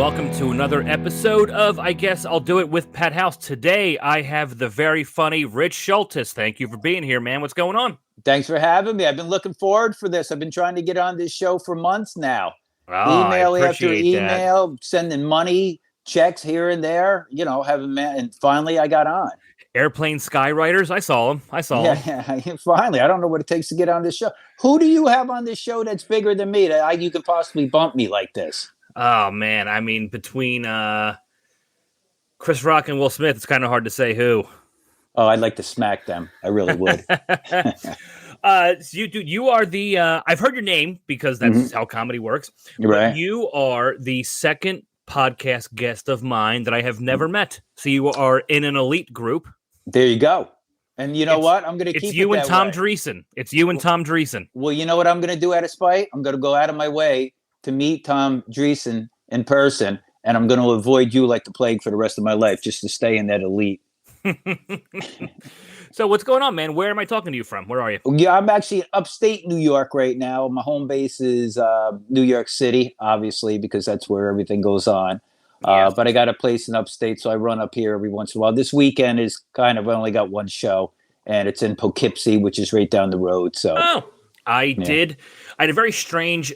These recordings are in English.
welcome to another episode of I Guess I'll Do It with Pat House. Today, I have the very funny Rich Shultis. Thank you for being here, man. What's going on? Thanks for having me. I've been looking forward for this. I've been trying to get on this show for months now. Email after email, sending money, checks here and there, and finally I got on. Airplane Skywriters, I saw him. Yeah, finally. I don't know what it takes to get on this show. Who do you have on this show that's bigger than me that you can possibly bump me like this? Oh, man. I mean, between Chris Rock and Will Smith, it's kind of hard to say who. Oh, I'd like to smack them. I really would. You are the, I've heard your name because that's how comedy works. Right. You are the second podcast guest of mine that I have never met. So you are in an elite group. There you go. And you know what? I'm going to keep it It's you and that Tom way. Dreesen. It's you and Tom Dreesen. Well, you know what I'm going to do out of spite? I'm going to go out of my way to meet Tom Dreesen in person, and I'm going to avoid you like the plague for the rest of my life just to stay in that elite. So what's going on, man? Where am I talking to you from? Where are you? Yeah, I'm actually in upstate New York right now. My home base is New York City, obviously, because that's where everything goes on. But I got a place in upstate, so I run up here every once in a while. This weekend is I only got one show, and it's in Poughkeepsie, which is right down the road. So, I had a very strange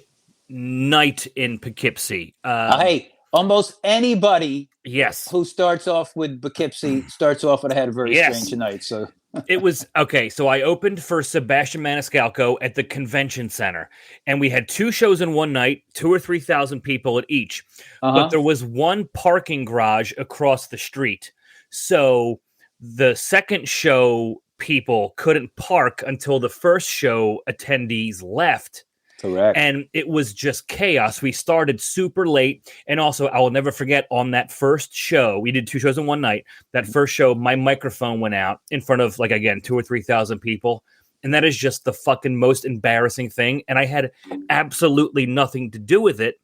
night in Poughkeepsie. Hey, almost anybody who starts off with Poughkeepsie starts off with a very strange night. So it was okay. So I opened for Sebastian Maniscalco at the convention center, and we had two shows in one night, 2,000 or 3,000 people at each. But there was one parking garage across the street. So the second show people couldn't park until the first show attendees left. Correct. And it was just chaos. We started super late. And also, I will never forget on that first show, we did two shows in one night. That first show, my microphone went out in front of, 2,000 or 3,000 people. And that is just the fucking most embarrassing thing. And I had absolutely nothing to do with it.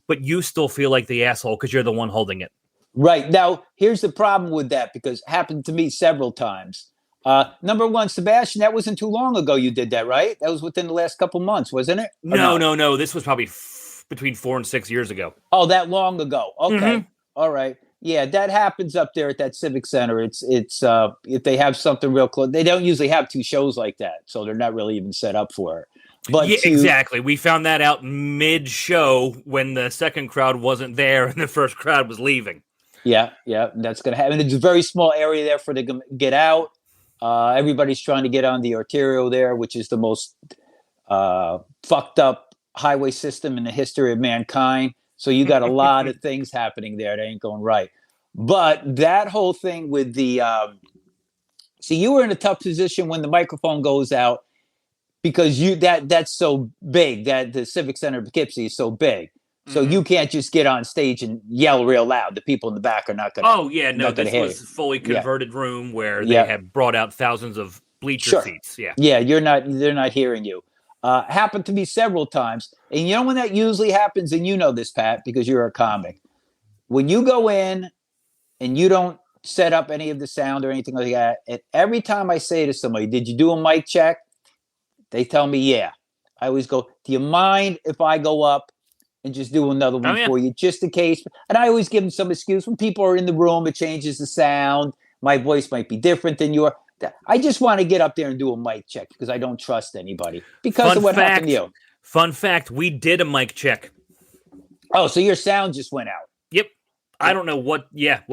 But you still feel like the asshole because you're the one holding it. Right. Now, here's the problem with that, because it happened to me several times. Number one, Sebastian, that wasn't too long ago you did that, right? That was within the last couple months, wasn't it? No. This was probably between 4 and 6 years ago. Oh, that long ago. Okay. All right. Yeah, that happens up there at that Civic Center. It's if they have something real close, they don't usually have two shows like that, so they're not really even set up for it. But exactly. We found that out mid-show when the second crowd wasn't there and the first crowd was leaving. Yeah, that's going to happen. It's a very small area there for them to get out. Everybody's trying to get on the arterial there, which is the most fucked up highway system in the history of mankind. So you got a lot of things happening there that ain't going right. But that whole thing with the you were in a tough position when the microphone goes out, because that's so big, that the Civic Center of Poughkeepsie is so big. So you can't just get on stage and yell real loud. The people in the back are not going to. Oh yeah, no, this was a fully converted room where they had brought out thousands of bleacher seats. Yeah, they're not hearing you. Happened to me several times, and you know when that usually happens, and you know this, Pat, because you're a comic. When you go in and you don't set up any of the sound or anything like that, and every time I say to somebody, "Did you do a mic check?" They tell me, "Yeah." I always go, "Do you mind if I go up and just do another one for you, just in case?" And I always give them some excuse. When people are in the room, it changes the sound. My voice might be different than yours. I just want to get up there and do a mic check because I don't trust anybody because of what happened to you. Fun fact, we did a mic check. Oh, so your sound just went out. Yep. I don't know what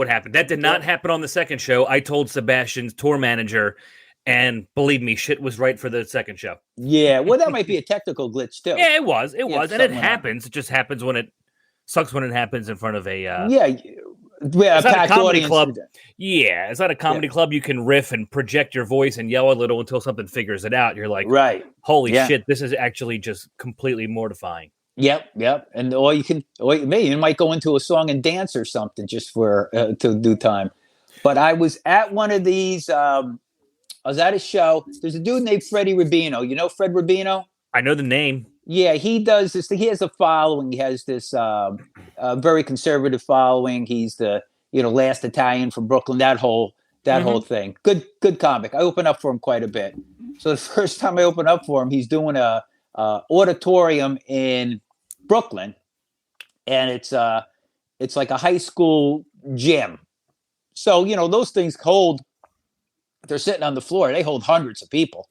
happened. That did not happen on the second show. I told Sebastian's tour manager, and believe me, shit was right for the second show. Yeah, well, that might be a technical glitch too. Yeah, it was, and it happens. It just happens when it sucks when it happens in front of a it's not a comedy club. Yeah, it's not a comedy club. You can riff and project your voice and yell a little until something figures it out. You're like, right, holy shit, this is actually just completely mortifying. Yep, and you might go into a song and dance or something just for to do time. But I was at one of these. I was at a show. There's a dude named Freddie Rubino. You know Fred Rubino? I know the name. Yeah, he does this. He has a following. He has this very conservative following. He's the last Italian from Brooklyn. That whole thing. Good comic. I open up for him quite a bit. So the first time I open up for him, he's doing a auditorium in Brooklyn, and it's It's like a high school gym. So, those things hold, they're sitting on the floor. They hold hundreds of people.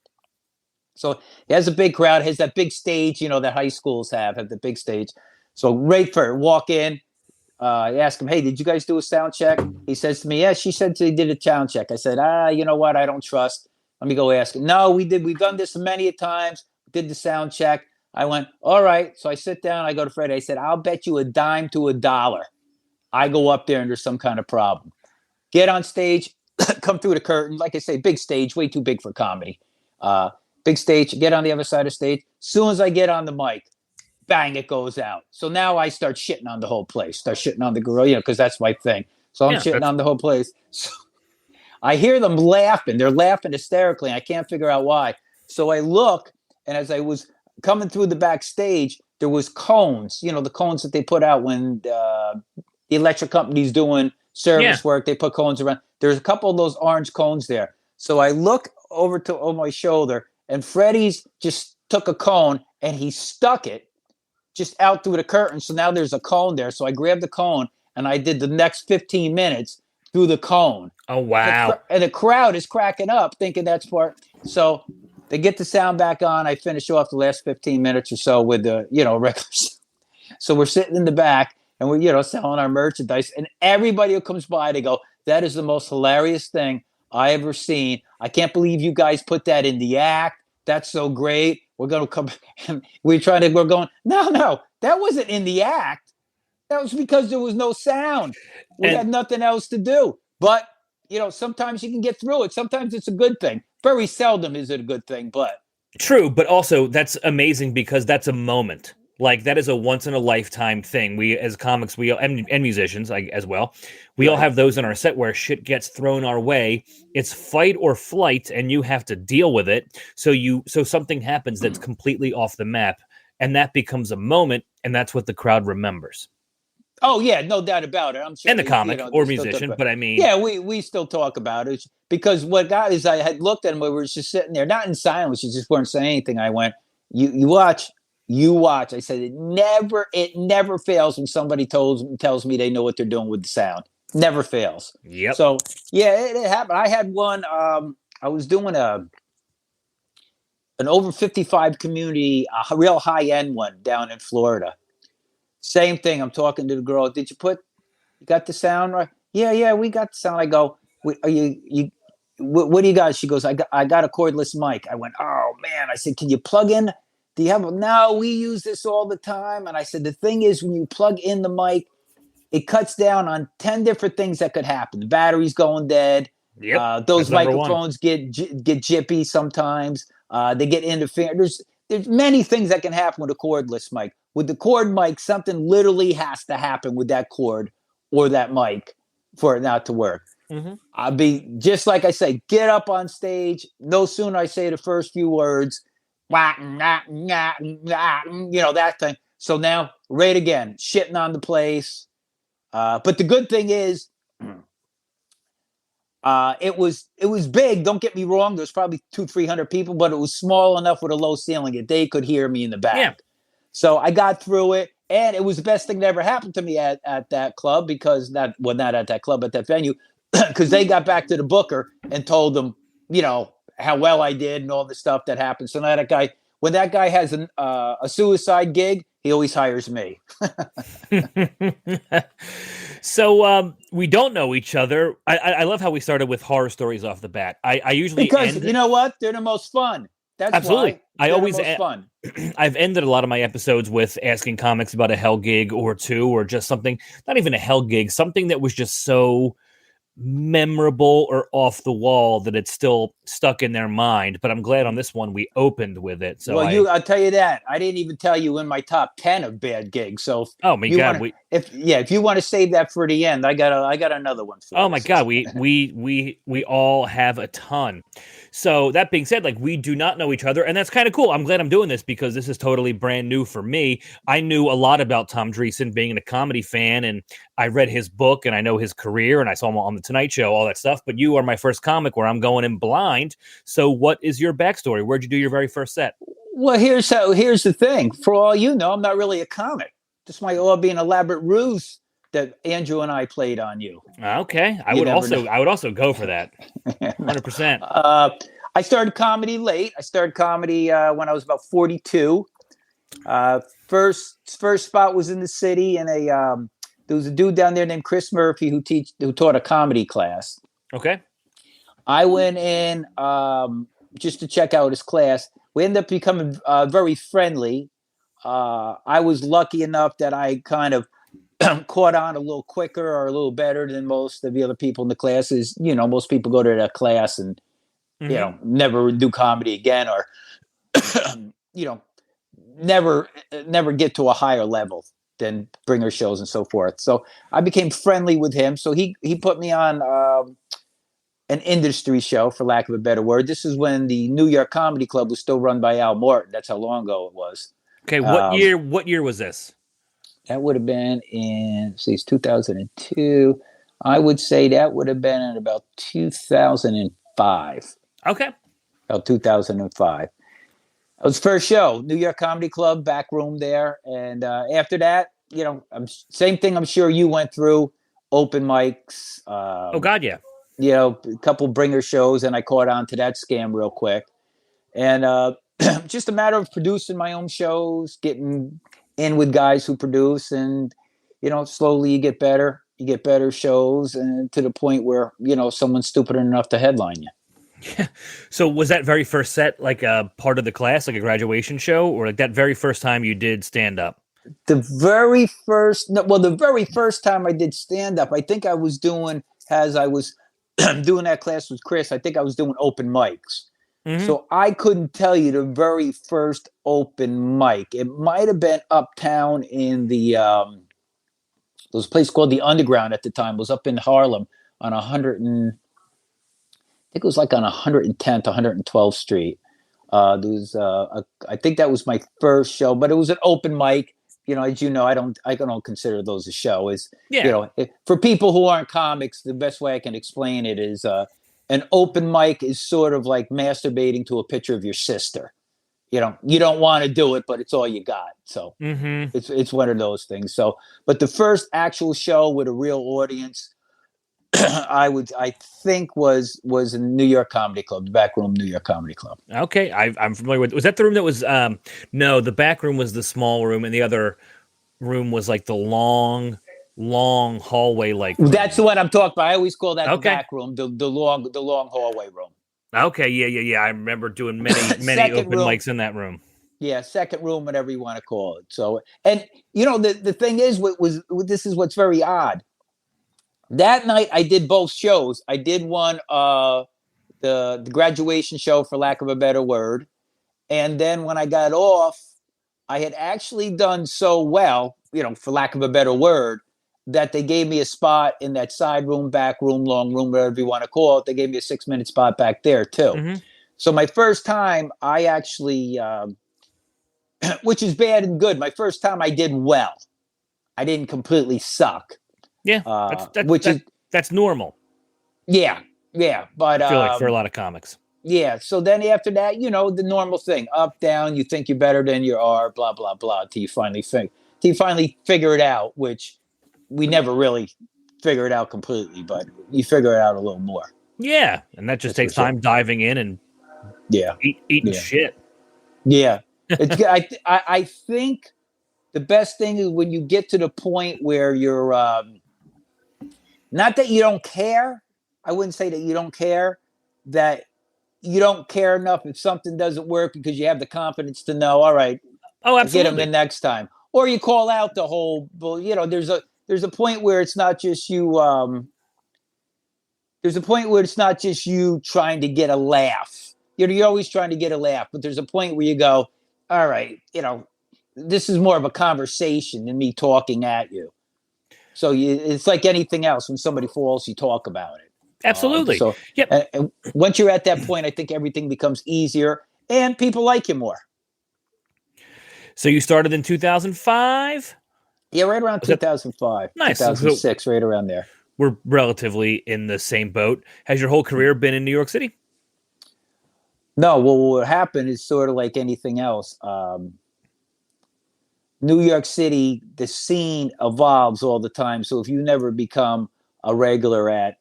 So it has a big crowd, has that big stage, that high schools have the big stage. So right for walk in, I asked him, hey, did you guys do a sound check? He says to me, yeah, she said they did a sound check. I said, you know what? I don't trust. Let me go ask him. No, we did. We've done this many times. Did the sound check. I went, all right. So I sit down. I go to Freddie. I said, I'll bet you a dime to a dollar. I go up there and there's some kind of problem. Get on stage, come through the curtain. Like I say, big stage, way too big for comedy. Big stage, get on the other side of stage. Soon as I get on the mic, bang, it goes out. So now I start shitting on the whole place. Start shitting on the girl, because that's my thing. So I'm shitting on the whole place. So I hear them laughing. They're laughing hysterically. And I can't figure out why. So I look, and as I was coming through the backstage, there was cones, the cones that they put out when the electric company's doing service work. They put cones around. There's a couple of those orange cones there. So I look over my shoulder, and Freddie's just took a cone and he stuck it just out through the curtain. So now there's a cone there. So I grabbed the cone and I did the next 15 minutes through the cone. Oh, wow. And the crowd is cracking up thinking that's part. So they get the sound back on. I finish off the last 15 minutes or so with the, records. So we're sitting in the back and we're, selling our merchandise, and everybody who comes by, they go, that is the most hilarious thing I ever seen. I can't believe you guys put that in the act. That's so great. We're going to come. We're going, no, that wasn't in the act. That was because there was no sound. We had nothing else to do. But, sometimes you can get through it. Sometimes it's a good thing. Very seldom is it a good thing, but. True, but also that's amazing because that's a moment. Like, that is a once-in-a-lifetime thing. We, as comics, and musicians as well, we all have those in our set where shit gets thrown our way. It's fight or flight, and you have to deal with it. So something happens that's completely off the map, and that becomes a moment, and that's what the crowd remembers. Oh, yeah, no doubt about it. I'm sure. And the comic or musician, but I mean... Yeah, we still talk about it. Because what got is I had looked at him, we were just sitting there, not in silence, you just weren't saying anything. I went, you watch. You watch. I said, it never fails when somebody tells me they know what they're doing with the sound. Never fails. Yep. So, yeah, it happened. I had one, I was doing an over 55 community, a real high-end one down in Florida. Same thing. I'm talking to the girl. You got the sound right? Yeah, we got the sound. I go, what do you got? She goes, I got a cordless mic. I went, oh, man. I said, can you plug in? Do you have no, we use this all the time. And I said, the thing is, when you plug in the mic, it cuts down on 10 different things that could happen. The battery's going dead. Yep. Those microphones get jippy sometimes. They get interference. There's many things that can happen with a cordless mic. With the cord mic, something literally has to happen with that cord or that mic for it not to work. Mm-hmm. I'll be just like I say, get up on stage. No sooner I say the first few words, that thing. So now, right again, shitting on the place. But the good thing is, it was big. Don't get me wrong. There's probably 200-300 people, but it was small enough with a low ceiling that they could hear me in the back. Yeah. So I got through it, and it was the best thing that ever happened to me at that club because not at that club, at that venue, because they got back to the booker and told them, how well I did and all the stuff that happened. So now when that guy has a suicide gig, he always hires me. So we don't know each other. I love how we started with horror stories off the bat. I usually because you know what? They're the most fun. That's absolutely. Why. I always fun. I've ended a lot of my episodes with asking comics about a hell gig or two, or just something, not even a hell gig, something that was just so memorable or off the wall that it's still stuck in their mind. But I'm glad on this one we opened with it. So I'll tell you that I didn't even tell you in my top 10 of bad gigs. So if you want to save that for the end, I got another one for you. Oh my God, we all have a ton. So that being said, we do not know each other, and that's kind of cool. I'm glad I'm doing this because this is totally brand new for me. I knew a lot about Tom Dreesen being a comedy fan, and I read his book, and I know his career, and I saw him on The Tonight Show, all that stuff. But you are my first comic where I'm going in blind. So what is your backstory? Where'd you do your very first set? Well, here's the thing. For all you know, I'm not really a comic. This might all be an elaborate ruse that Andrew and I played on you. Okay, I You would never also know. I would also go for that. 100%. I started comedy late. I started comedy when I was about 42. First spot was in the city, and there was a dude down there named Chris Murphy who taught a comedy class. Okay. I went in just to check out his class. We ended up becoming very friendly. I was lucky enough that I kind of caught on a little quicker or a little better than most of the other people in the classes. Most people go to that class and never do comedy again, or never get to a higher level than bringer shows and so forth. So I became friendly with him. So he put me on an industry show, for lack of a better word. This is when the New York Comedy Club was still run by Al Morton. That's how long ago it was. Okay, what year was this? That would have been it's 2002. I would say that would have been in about 2005. Okay. About 2005. It was first show, New York Comedy Club, back room there. And after that, same thing I'm sure you went through, open mics. Oh, God, yeah. A couple bringer shows, and I caught on to that scam real quick. And just a matter of producing my own shows, getting in with guys who produce, and, slowly you get better. You get better shows, and to the point where, someone's stupid enough to headline you. Yeah. So was that very first set like a part of the class, like a graduation show, or like that very first time you did stand up? The very first time I did stand up, I think I was doing, as I was doing that class with Chris, I think I was doing open mics. Mm-hmm. So I couldn't tell you the very first open mic. It might have been uptown in the there was a place called the Underground at the time. It was up in Harlem on 100 and I think it was like on 110th, 112th Street. There was I think that was my first show, but it was an open mic. As you know, I don't consider those a show. For people who aren't comics, the best way I can explain it is an open mic is sort of like masturbating to a picture of your sister. You don't want to do it, but it's all you got. So it's one of those things. So, but the first actual show with a real audience, I think was in New York Comedy Club, the back room, New York Comedy Club. Okay, I'm familiar with. Was that the room that was? No, the back room was the small room, and the other room was like the long hallway. Like room. That's the one I'm talking about. I always call that the back room, the long hallway room. Okay, yeah. I remember doing many open mics in that room. Yeah, second room, whatever you want to call it. So, and the thing is, this is what's very odd. That night, I did both shows. I did one, the graduation show, for lack of a better word. And then when I got off, I had actually done so well, for lack of a better word, that they gave me a spot in that side room, back room, long room, whatever you want to call it. They gave me a 6-minute spot back there, too. Mm-hmm. So my first time, I actually, which is bad and good, my first time I did well. I didn't completely suck. Yeah, that's normal. Yeah, but I feel like for a lot of comics. Yeah, so then after that, the normal thing, up, down. You think you're better than you are, blah blah blah, till you finally figure it out, which we never really figure it out completely, but you figure it out a little more. Yeah, and that just takes time diving in and eating shit. Yeah, I think the best thing is when you get to the point where you're. Not that you don't care. I wouldn't say that you don't care. That you don't care enough if something doesn't work because you have the confidence to know, all right, absolutely, get them in next time. Or you call out the whole, there's a point where it's not just you. There's a point where it's not just you trying to get a laugh. You're always trying to get a laugh, but there's a point where you go, all right, this is more of a conversation than me talking at you. So it's like anything else. When somebody falls, you talk about it. Absolutely. And once you're at that point, I think everything becomes easier and people like you more. So you started in 2005? Yeah, right around 2005. Nice. 2006, right around there. We're relatively in the same boat. Has your whole career been in New York City? No. Well, what happened is sort of like anything else. New York City, the scene evolves all the time. So if you never become a regular at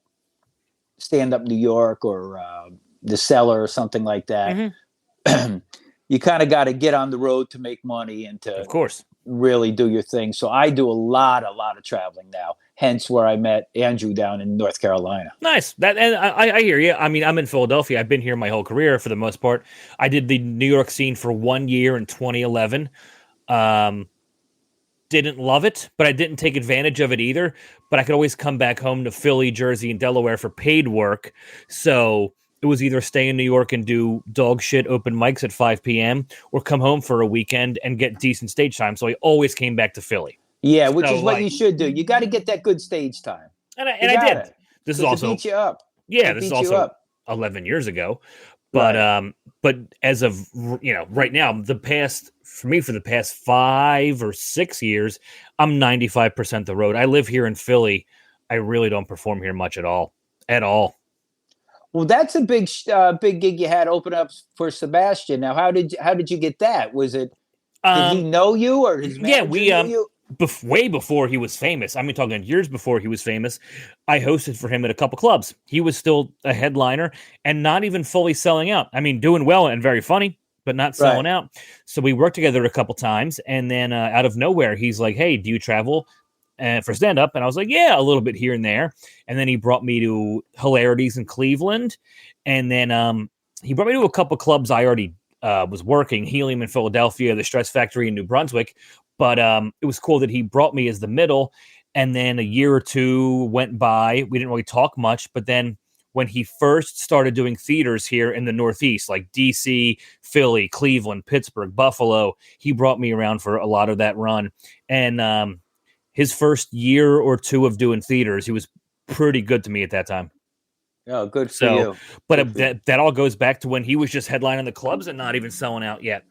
Stand Up New York or the Cellar or something like that, you kind of got to get on the road to make money and Of to course. really do your thing. So I do a lot of traveling now. Hence where I met Andrew down in North Carolina. Nice. That, and I hear you. I mean, I'm in Philadelphia. I've been here my whole career for the most part. I did the New York scene for 1 year in 2011. Didn't love it, but I didn't take advantage of it either. But I could always come back home to Philly, Jersey, and Delaware for paid work. So it was either stay in New York and do dog shit open mics at 5 p.m. or come home for a weekend and get decent stage time. So I always came back to Philly. Yeah, which So, is what you should do. You got to get that good stage time. And I did. This is also, it beats you up. yeah, this is also 11 years ago. But Right. But as of right now, for the past 5 or 6 years, I'm 95% the road. I live here in Philly. I really don't perform here much at all. At all. Well, that's a big gig you had open up for Sebastian. Now, how did you get that? Was it did he know you or his manager knew you? Way before he was famous. I mean, talking years before he was famous, I hosted for him at a couple clubs. He was still a headliner and not even fully selling out. I mean, doing well and very funny, but not selling out. So we worked together a couple times, and then out of nowhere, he's like, "Hey, do you travel for stand up?" And I was like, "Yeah, a little bit here and there." And then he brought me to Hilarities in Cleveland, and then he brought me to a couple clubs I already was working, Helium in Philadelphia, the Stress Factory in New Brunswick. But it was cool that he brought me as the middle. And then a year or two went by. We didn't really talk much. But then when he first started doing theaters here in the Northeast, like DC, Philly, Cleveland, Pittsburgh, Buffalo, he brought me around for a lot of that run. And his first year or two of doing theaters, he was pretty good to me at that time. Oh, good for you. But that all goes back to when he was just headlining the clubs and not even selling out yet.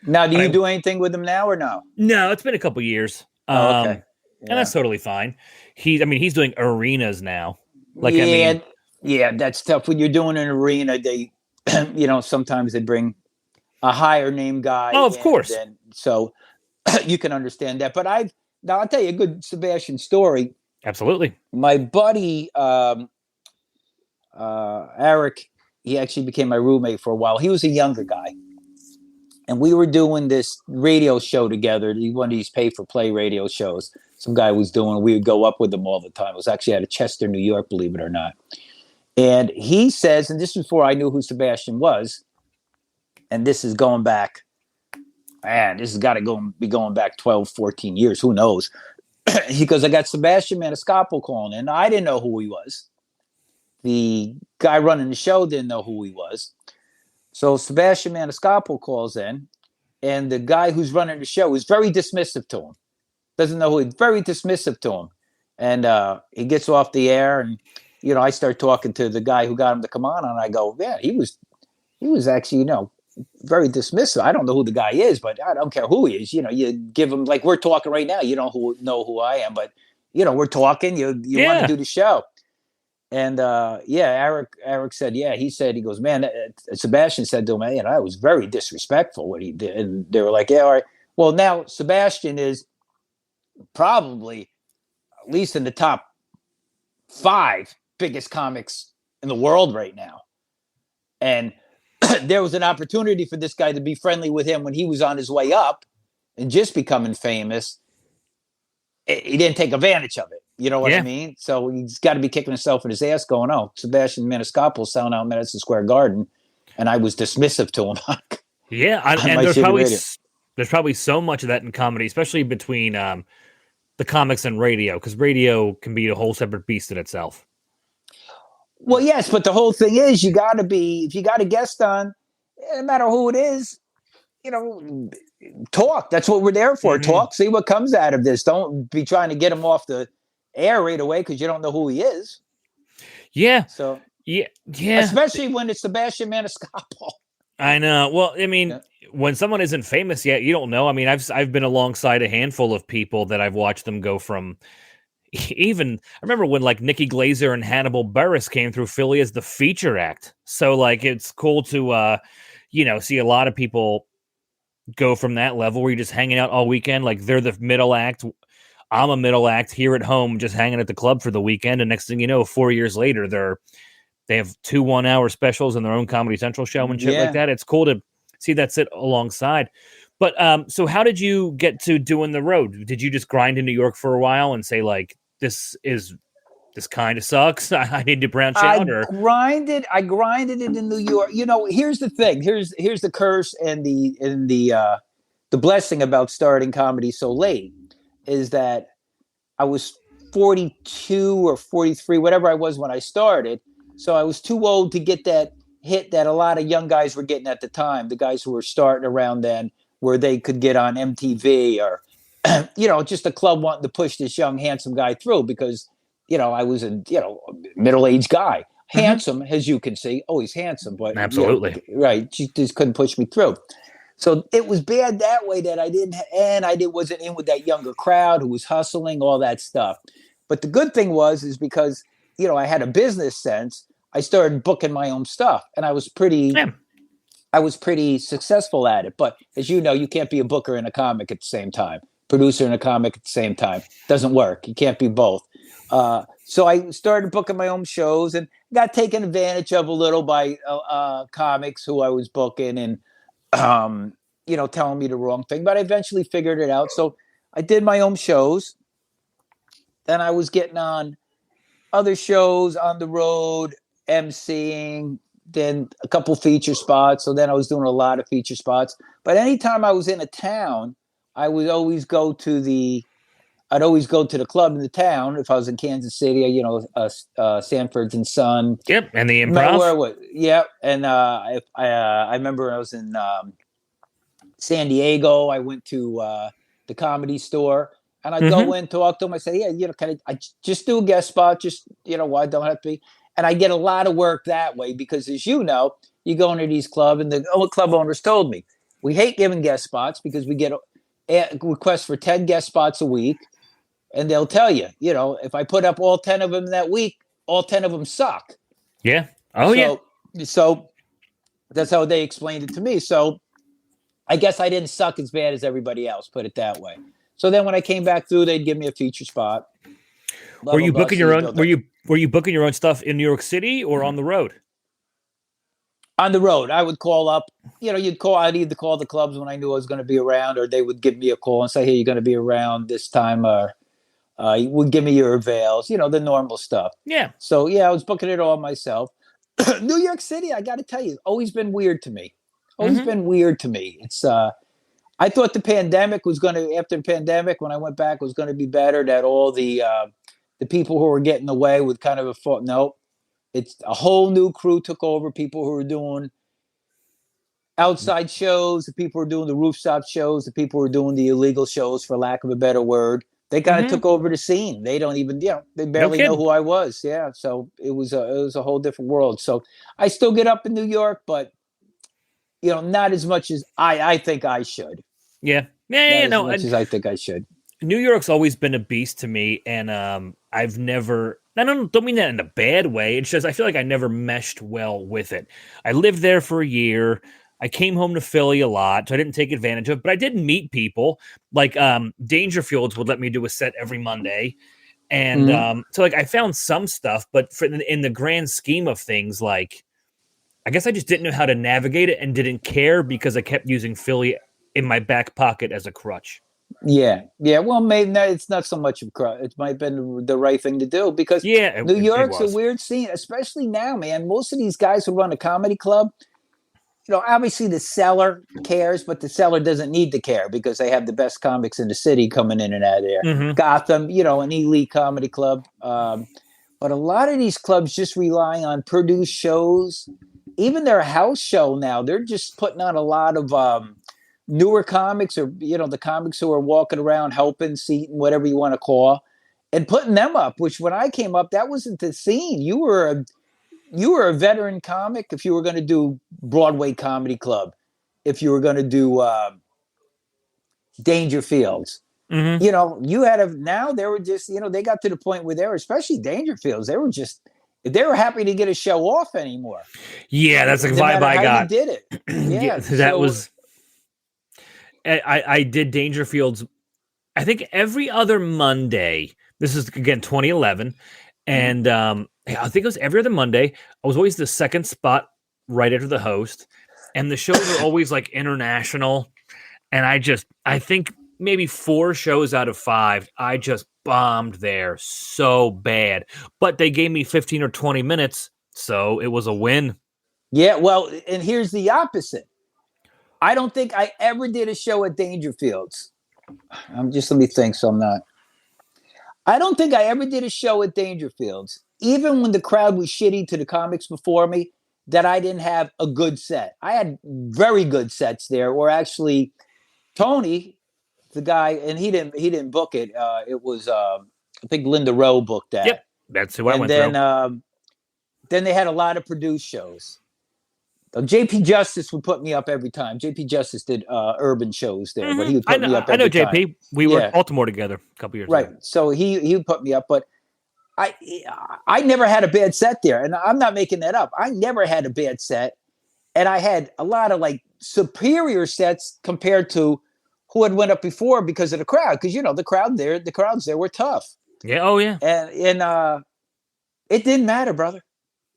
Now, do you do anything with him now or no? No, it's been a couple years. Oh, okay. Yeah. And that's totally fine. He's doing arenas now. Yeah, that's tough. When you're doing an arena, they, sometimes they bring a higher name guy. Oh, of course. So you can understand that. But I'll tell you a good Sebastian story. Absolutely. My buddy, Eric, he actually became my roommate for a while. He was a younger guy. And we were doing this radio show together, one of these pay-for-play radio shows. Some guy was doing, we would go up with him all the time. It was actually out of Chester, New York, believe it or not. And he says, and this is before I knew who Sebastian was, and this is going back, man, this has got to be going back 12, 14 years. Who knows? He goes, I got Sebastian Maniscalco calling in. I didn't know who he was. The guy running the show didn't know who he was. So Sebastian Maniscalco calls in, and the guy who's running the show is very dismissive to him. Doesn't know who he's very dismissive to him. And he gets off the air, and I start talking to the guy who got him to come on, and I go, yeah, he was actually, very dismissive. I don't know who the guy is, but I don't care who he is. You give him, like we're talking right now. You don't know who I am, but we're talking. You want to do the show. And Eric said, he goes, man, Sebastian said to him, man, I was very disrespectful what he did. And they were like, yeah, all right. Well, now Sebastian is probably at least in the top 5 biggest comics in the world right now. And there was an opportunity for this guy to be friendly with him when he was on his way up and just becoming famous. He didn't take advantage of it. You know what I mean? So he's got to be kicking himself in his ass going, oh, Sebastian Maniscalco selling out Madison Square Garden. And I was dismissive to him. And there's probably so much of that in comedy, especially between the comics and radio, because radio can be a whole separate beast in itself. Well, yes, but the whole thing is if you got a guest on, no matter who it is, talk. That's what we're there for. Mm-hmm. Talk, see what comes out of this. Don't be trying to get him off the air right away because you don't know who he is. Yeah. So yeah. Especially when it's Sebastian Maniscalco. I know. Well, I mean, when someone isn't famous yet, you don't know. I mean, I've been alongside a handful of people that I've watched them go from. Even I remember when like Nikki Glazer and Hannibal Buress came through Philly as the feature act. So like it's cool to see a lot of people go from that level where you're just hanging out all weekend? Like they're the middle act. I'm a middle act here at home, just hanging at the club for the weekend. And next thing you know, 4 years later, they have 2 1-hour specials and their own Comedy Central show and shit like that. It's cool to see that sit alongside. But so how did you get to doing the road? Did you just grind in New York for a while and say like, this kind of sucks, I need to branch out? Or I grinded it in New York. Here's the thing. Here's the curse and the blessing about starting comedy so late is that I was 42 or 43, whatever I was when I started. So I was too old to get that hit that a lot of young guys were getting at the time, the guys who were starting around then, where they could get on MTV or, just a club wanting to push this young, handsome guy through because, I was a, middle-aged guy. Handsome, as you can see, always handsome, but absolutely right. She just couldn't push me through. So it was bad that way that I wasn't in with that younger crowd who was hustling, all that stuff. But the good thing is because, I had a business sense, I started booking my own stuff and I was pretty successful at it. But as you know, you can't be a booker and a comic at the same time, producer and a comic at the same time. Doesn't work. You can't be both. So I started booking my own shows and got taken advantage of a little by comics who I was booking and, telling me the wrong thing. But I eventually figured it out. So I did my own shows. Then I was getting on other shows on the road, emceeing, then a couple feature spots. So then I was doing a lot of feature spots. But anytime I was in a town, I would always go to the club in the town. If I was in Kansas City, Sanford's and Son. Yep, and the Improv. Yep, and I remember I was in San Diego. I went to the Comedy Store, and I'd go in, talk to them. I say, can I just do a guest spot? Just why don't have to be? And I get a lot of work that way because, as you know, you go into these clubs, and the club owners told me we hate giving guest spots because we get requests for 10 guest spots a week. And they'll tell you, if I put up all 10 of them that week, all 10 of them suck. Yeah. So that's how they explained it to me. So I guess I didn't suck as bad as everybody else, put it that way. So then when I came back through, they'd give me a feature spot. Were you booking your own? Were you booking your own stuff in New York City or on the road? On the road, I would call up. I'd either call the clubs when I knew I was going to be around, or they would give me a call and say, "Hey, you're going to be around this time." You would give me your avails, the normal stuff. Yeah. So I was booking it all myself. New York City, I got to tell you, always been weird to me. It's I thought after the pandemic, when I went back, was going to be better. That all the people who were getting away with kind of a thought. Nope, it's a whole new crew took over. People who were doing outside shows, the people who were doing the rooftop shows, the people who were doing the illegal shows, for lack of a better word. They kind of took over the scene. They don't even, they barely know who I was. Yeah. So it was a whole different world. So I still get up in New York, but, not as much as I think I should. Yeah. As much as I think I should. New York's always been a beast to me. And I've never, I don't mean that in a bad way. It's just, I feel like I never meshed well with it. I lived there for a year. I came home to Philly a lot, so I didn't take advantage of it, but I did meet people. Like Dangerfields would let me do a set every Monday. And so like I found some stuff, but in the grand scheme of things, like I guess I just didn't know how to navigate it and didn't care because I kept using Philly in my back pocket as a crutch. Yeah. Well, maybe it's not so much of a crutch. It might have been the right thing to do because New York's a weird scene, especially now, man. Most of these guys who run a comedy club, obviously the seller cares, but the seller doesn't need to care because they have the best comics in the city coming in and out of there. Gotham, an elite comedy club. But a lot of these clubs just rely on produced shows. Even their house show now, they're just putting on a lot of newer comics or, the comics who are walking around helping, seating, whatever you want to call, and putting them up, which when I came up, that wasn't the scene. You were a veteran comic if you were going to do Broadway Comedy Club, if you were going to do Dangerfields. You had now they were just, they got to the point where they were, especially Dangerfields, they were happy to get a show off anymore. Yeah, that's the vibe I got. You did it. Yeah, I did Dangerfield's, I think every other Monday. This is again 2011, and I think it was every other Monday. I was always the second spot right after the host, and the shows are always like international. And I think maybe 4 shows out of 5, I just bombed there so bad. But they gave me 15 or 20 minutes, so it was a win. Yeah, well, and here's the opposite. I don't think I ever did a show at Dangerfields. Let me think, so I'm not. I don't think I ever did a show at Dangerfields, even when the crowd was shitty to the comics before me, that I didn't have a good set. I had very good sets there, or actually Tony, the guy, and he didn't book it. It was I think Linda Rowe booked that. Yep, that's who I went through. Then they had a lot of produced shows. JP Justice would put me up every time. JP Justice did urban shows there, but he would put me up every time. I know JP. We were at Baltimore together a couple years ago. Right. So he would put me up, but I never had a bad set there. And I'm not making that up. I never had a bad set. And I had a lot of like superior sets compared to who had went up before because of the crowd. Because, the crowds there were tough. Yeah. Oh, yeah. And it didn't matter, brother.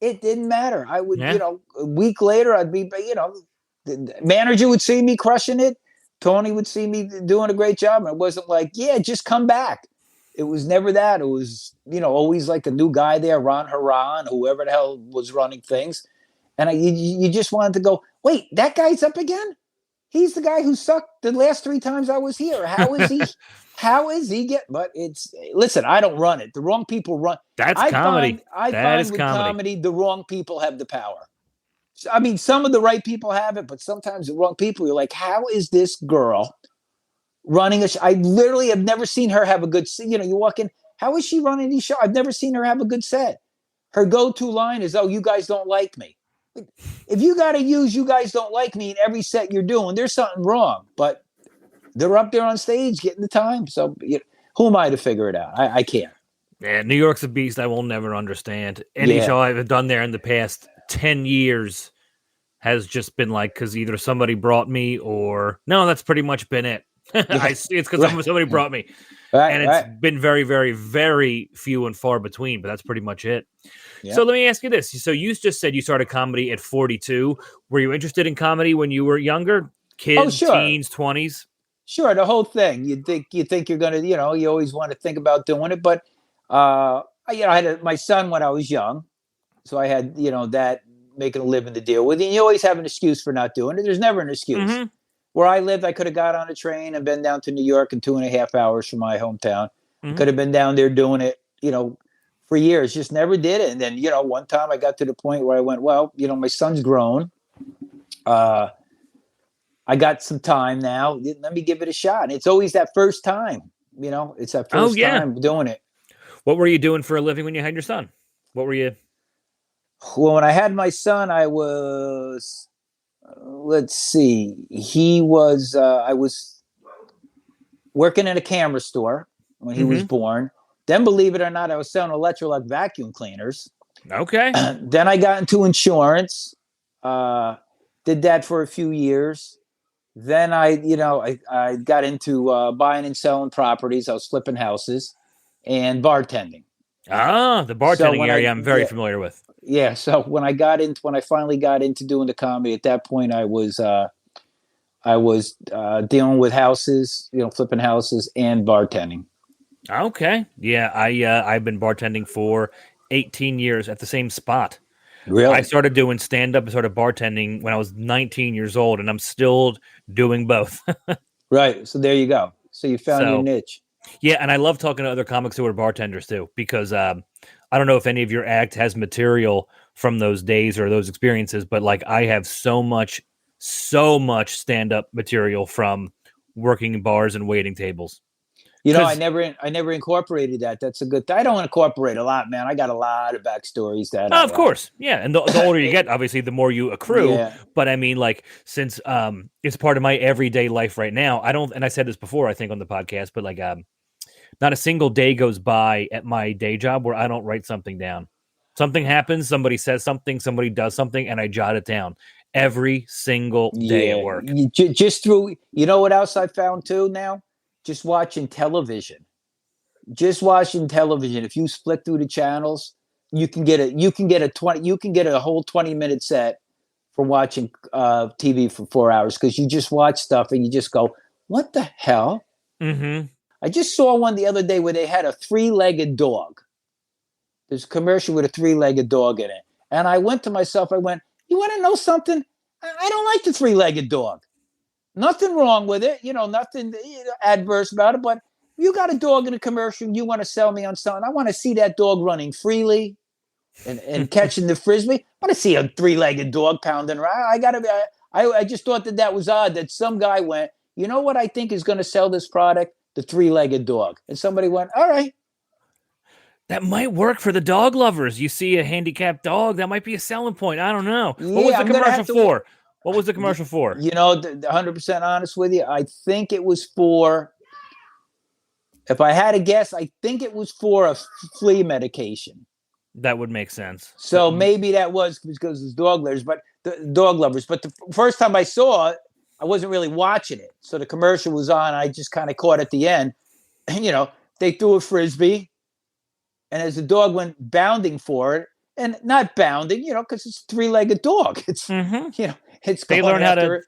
It didn't matter. I would, a week later, I'd be, the manager would see me crushing it. Tony would see me doing a great job. And it wasn't like, just come back. It was never that. It was, always like a new guy there, Ron Haran, whoever the hell was running things. And you just wanted to go, wait, that guy's up again? He's the guy who sucked the last 3 times I was here. How is he? How is he But listen, I don't run it. The wrong people run. That's comedy. I find with comedy, the wrong people have the power. I mean, some of the right people have it, but sometimes the wrong people, you're like, how is this girl running a show? I literally have never seen her have a good, you walk in, how is she running these shows? I've never seen her have a good set. Her go-to line is, oh, you guys don't like me. If you got to use you guys don't like me in every set you're doing, there's something wrong. But they're up there on stage getting the time. So who am I to figure it out? I can't. Yeah, New York's a beast I will never understand. Any show I've done there in the past 10 years has just been like, because either somebody brought me or, no, that's pretty much been it. It's because somebody brought me. And it's been very, very, very few and far between, but that's pretty much it. Yeah. So let me ask you this. So you just said you started comedy at 42. Were you interested in comedy when you were younger? Kids, teens, 20s? Sure, the whole thing. You think you're going to, you always want to think about doing it. But, I had my son when I was young. So I had, that making a living to deal with. And you always have an excuse for not doing it. There's never an excuse. Mm-hmm. Where I lived, I could have got on a train and been down to New York in 2.5 hours from my hometown. Mm-hmm. Could have been down there doing it, for years. Just never did it. And then, one time I got to the point where I went, well, my son's grown. I got some time now. Let me give it a shot. And it's always that first time, it's that first time doing it. What were you doing for a living when you had your son? What were you? Well, when I had my son, I was, let's see, I was working in a camera store when he was born. Then, believe it or not, I was selling Electrolux vacuum cleaners. Okay. Then I got into insurance, did that for a few years. Then I got into buying and selling properties. I was flipping houses and bartending. Ah, the bartending area I'm very familiar with. Yeah. So when I finally got into doing the comedy, at that point I was dealing with houses, flipping houses and bartending. Okay. Yeah. I've been bartending for 18 years at the same spot. Really? I started doing stand-up and started bartending when I was 19 years old, and I'm still doing both. Right. So there you go. So you found your niche. Yeah, and I love talking to other comics who are bartenders too, because I don't know if any of your act has material from those days or those experiences, but like I have so much stand-up material from working in bars and waiting tables. I never incorporated that. That's a good thing. I don't incorporate a lot, man. I got a lot of backstories that. Of course. Yeah. And the older you get, obviously, the more you accrue. Yeah. But I mean, like, since it's part of my everyday life right now, and I said this before, I think on the podcast, but like, not a single day goes by at my day job where I don't write something down. Something happens, somebody says something, somebody does something, and I jot it down. every single day at work. Just through, you know what else I found too now? Just watching television. If you split through the channels, you can get a whole 20-minute set for watching TV for 4 hours, because you just watch stuff and you just go, what the hell? Mm-hmm. I just saw one the other day where they had a 3-legged dog. There's a commercial with a 3-legged dog in it. And I went to myself, you want to know something? I don't like the 3-legged dog. Nothing wrong with it. Nothing adverse about it. But you got a dog in a commercial, you want to sell me on something. I want to see that dog running freely and catching the Frisbee. I want to see a 3-legged dog pounding around. I just thought that was odd that some guy went, you know what I think is going to sell this product? The 3-legged dog. And somebody went, all right. That might work for the dog lovers. You see a handicapped dog, that might be a selling point. I don't know. What was the commercial for? What was the commercial for? 100% honest with you, I think it was for, if I had to guess, I think it was for a flea medication. That would make sense. So maybe that was because it's dog lovers. But the first time I saw it, I wasn't really watching it. So the commercial was on. I just kind of caught at the end. They threw a Frisbee. And as the dog went bounding for it, and not bounding, because it's a 3-legged dog. It's, it's they learn how to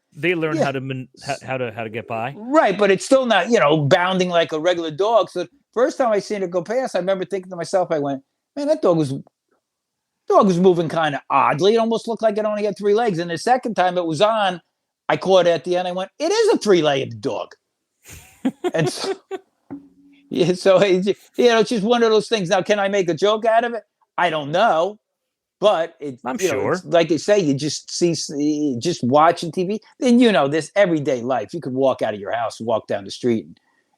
how to get by. Right, but it's still not, bounding like a regular dog. So first time I seen it go past, I remember thinking to myself, I went, man, that dog was moving kind of oddly. It almost looked like it only had 3 legs. And the second time it was on, I caught it at the end. I went, it is a 3-legged dog. And so, it's just one of those things. Now, can I make a joke out of it? I don't know. But I'm sure. Like they say, you just just watching TV. Then this everyday life. You could walk out of your house, walk down the street,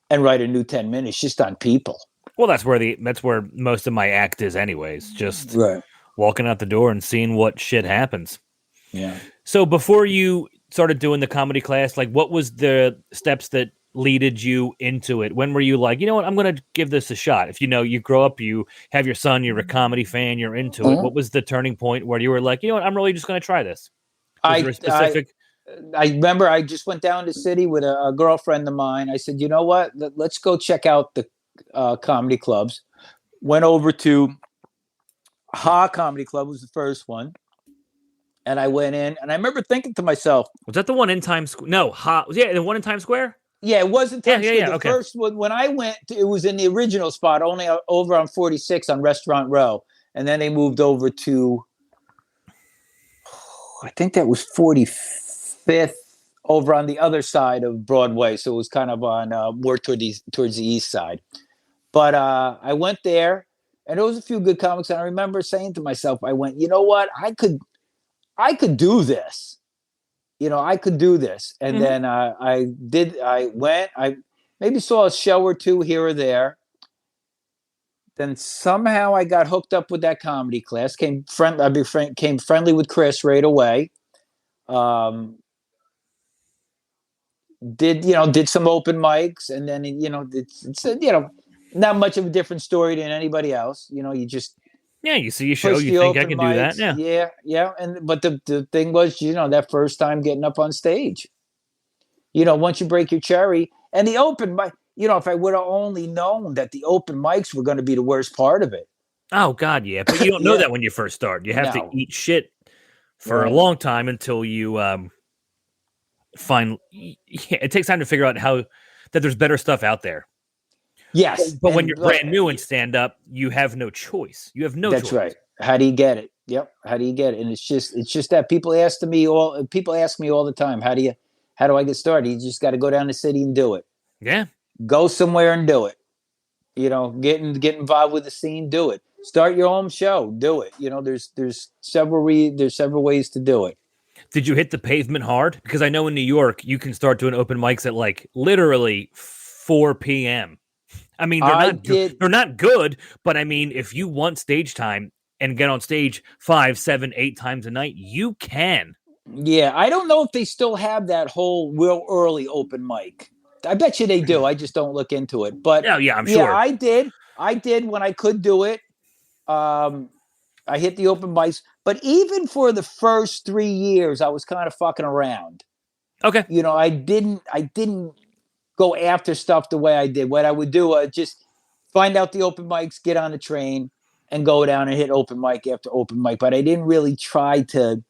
and write a new 10 minutes just on people. Well, that's where most of my act is, anyways. Just right. Walking out the door and seeing what shit happens. Yeah. So before you started doing the comedy class, like, what was the steps that leaded you into it? When were you like, you know what, I'm going to give this a shot? If you grow up, you have your son, you're a comedy fan, you're into it. What was the turning point where you were like, you know what, I'm really just going to try this? Was there a specific? I remember I just went down to the city with a girlfriend of mine. I said, you know what, let's go check out the comedy clubs. Went over to Ha Comedy Club, was the first one. And I went in, and I remember thinking to myself, was that the one in Times Square? No, the one in Times Square? Yeah, it wasn't Times Square. The okay. first one, when I went, it was in the original spot, only over on 46 on Restaurant Row. And then they moved over to, I think that was 45th, over on the other side of Broadway. So it was kind of on more towards the east side. But I went there, and there was a few good comics. And I remember saying to myself, I went, you know what? I could do this. I could do this. And then I went, I maybe saw a show or two here or there. Then somehow I got hooked up with that comedy class, came friendly with Chris right away. Did some open mics, and then, it's not much of a different story than anybody else. You just, you see a show, you think I can do that. Yeah. But the thing was, that first time getting up on stage, once you break your cherry, and the open mic, if I would have only known that the open mics were going to be the worst part of it. Oh God, yeah. But you don't know that when you first start. You have to eat shit for a long time until you find. It takes time to figure out that there's better stuff out there. Yes, but when you're brand new and stand up, you have no choice. You have no choice. That's right. How do you get it? Yep. How do you get it? And it's just that people ask me all the time, how do I get started? You just got to go down the city and do it. Yeah. Go somewhere and do it. Get involved with the scene, do it. Start your own show, do it. There's several ways to do it. Did you hit the pavement hard? Because I know in New York, you can start doing open mics at like literally 4 p.m. I mean, they're not good, but I mean, if you want stage time and get on stage 5, 7, 8 times a night, you can. Yeah, I don't know if they still have that whole real early open mic. I bet you they do. I just don't look into it. But yeah, I'm sure. I did when I could do it. I I hit the open mics, but even for the first 3 years, I was kind of fucking around. Okay. I didn't go after stuff the way I did. What I would do, I just find out the open mics, get on the train, and go down and hit open mic after open mic. But I didn't really try to,